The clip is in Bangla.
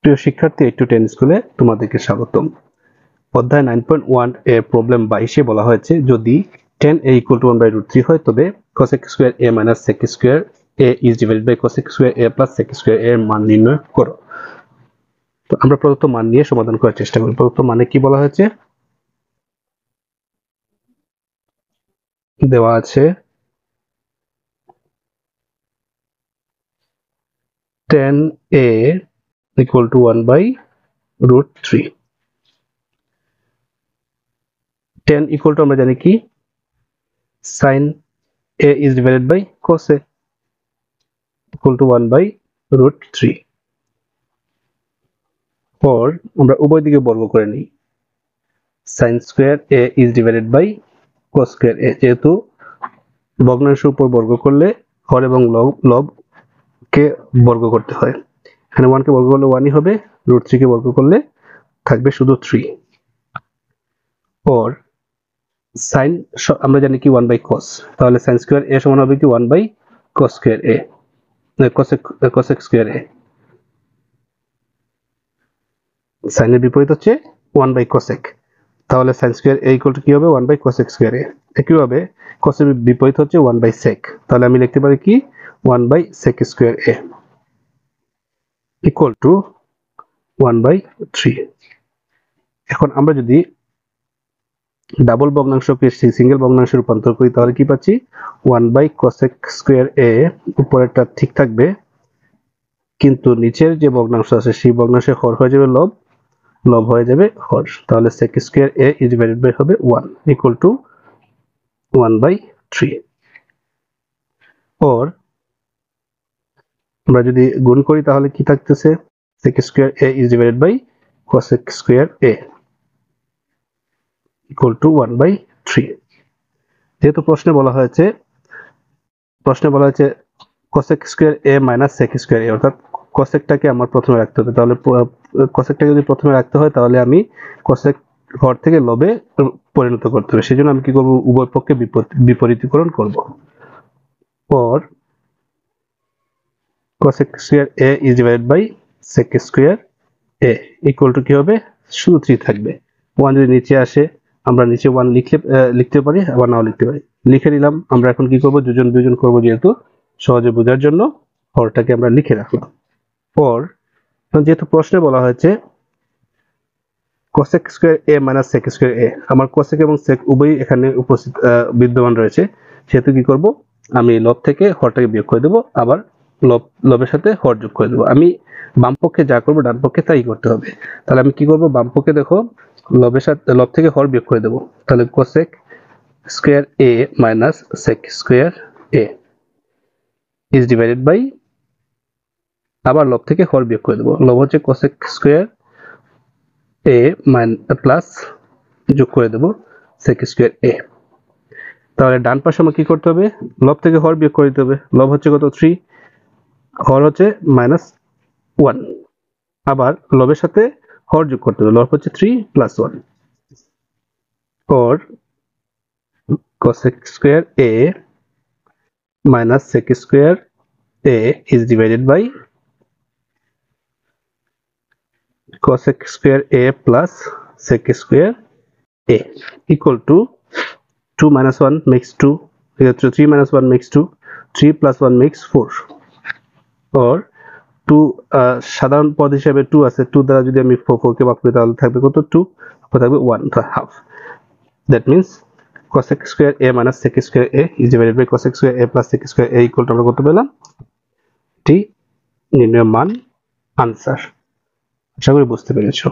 প্রিয় শিক্ষার্থী, একটু টেন স্কুলে তোমাদেরকে স্বাগতম। অধ্যায় 9.1 এর প্রবলেম 22 বলা হয়েছে যদি tan a equal to 1/√3 হয় তবে cosec square a minus sec square a is divided by cosec square a plus sec square a এর মান নির্ণয় করো। তো আমরা প্রদত্ত মান নিয়ে সমাধান করার চেষ্টা করি। প্রদত্ত মানে কি বলা হয়েছে, দেওয়া আছে tan a equal to 1/√3। tan equal to আমরা জানি কি sin a is divided by cos a equal to 1/√3, or আমরা উভয় দিকে বর্গ করে নিই। sin square a is divided by cos square a, যেহেতু ভগ্নাংশের উপর বর্গ করলে হর এবং লব কে বর্গ করতে হয়। এখানে 1 কে বর্গ করলে 1ই হবে, √3 কে বর্গ করলে থাকবে শুধু 3, or sin আমরা জানি কি 1/cos, তাহলে sin square a সমান হবে কি 1/cos square a, cosec square a। sin এর বিপরীত হচ্ছে 1/cosec, তাহলে sin square a equal to কি হবে 1/cosec square a। একইভাবে cos এর বিপরীত হচ্ছে 1/sec, তাহলে আমি লিখতে পারি কি 1/sec square a equal to 1/3। এখন আমরা যদি ডাবল ভগ্নাংশকে সিঙ্গেল ভগ্নাংশে রূপান্তর করি তাহলে কি পাচ্ছি 1/cosec square a, উপরেরটা ঠিক থাকবে কিন্তু নিচের যে ভগ্নাংশ আছে সেই ভগ্নাংশে হর হয়ে যাবে লব হয়ে যাবে হর, তাহলে sec square a is divided by হবে 1 equal to 1/3। or আমরা যদি গুণ করি তাহলে কি থাকতেছে sec square a is divided by cosec square a equal to 1/3। যেহেতু প্রশ্নে বলা হয়েছে cosec square a minus sec square a, অর্থাৎ cosecটাকে আমার প্রথমে রাখতে হবে, তাহলে cosecটাকে যদি প্রথমে রাখতে হয় তাহলে আমি cosec হর থেকে লবে পরিণত করতে হবে। সেজন্য আমি কি করব, উভয় পক্ষে বিপরীতকরণ করব। or cosec square a is divided by sec square a equal to কি হবে শুধু 3 থাকবে। 1 যদি নিচে আসে আমরা নিচে 1 লিখতে পারি, আবার নাও লিখতে পারি। লিখে নিলাম। আমরা এখন কি করব, দুজন করব, যেহেতু সহজে বোঝার জন্য হরটাকে আমরা লিখে রাখলাম। or যেহেতু প্রশ্নে বলা হয়েছে cosec square a minus sec square a, আমার cosec এবং sec উভয়ই এখানে উপস্থিত বিদ্যমান রয়েছে, সেহেতু কি করব আমি লব থেকে হরটাকে বিয়োগ করে দেব, আবার লবের সাথে হর যোগ করে দেব। আমি বাম পক্ষে যা করব ডান পক্ষে তাই করতে হবে। তাহলে আমি কি করব, বাম পক্ষে দেখো লব থেকে হর বিয়োগ করে দেব, তাহলে cosec square a minus sec square a is divided by, আবার লব থেকে হর বিয়োগ করে দেব, লব হচ্ছে cosec square a প্লাস যোগ করে দেব sec square a। তাহলে ডান পাশে আমাকে কি করতে হবে, লব থেকে হর বিয়োগ করে দিতে হবে। লব হচ্ছে কত 3, হর হচ্ছে -1, আবার লবের সাথে হর যোগ করতে হবে, লব হচ্ছে 3 + 1। or cosec square a minus sec square a is divided by cosec square a plus sec square a equal to 2 minus 1 makes 2, 3 minus 1 makes 2, 3 plus 1 makes 4। or 2 সাধারণ পদ হিসেবে 2 আছে, 2 দ্বারা যদি আমি 4 কে ভাগ করি তাহলে থাকবে কত 2, তারপর থাকবে 1/2। that means cosec square a minus sec square a is divided by cosec square a plus sec square a equal to আমরা কত পেলাম, এটি নির্ণয় মান আনসার। আশা করি বুঝতে পেরেছো।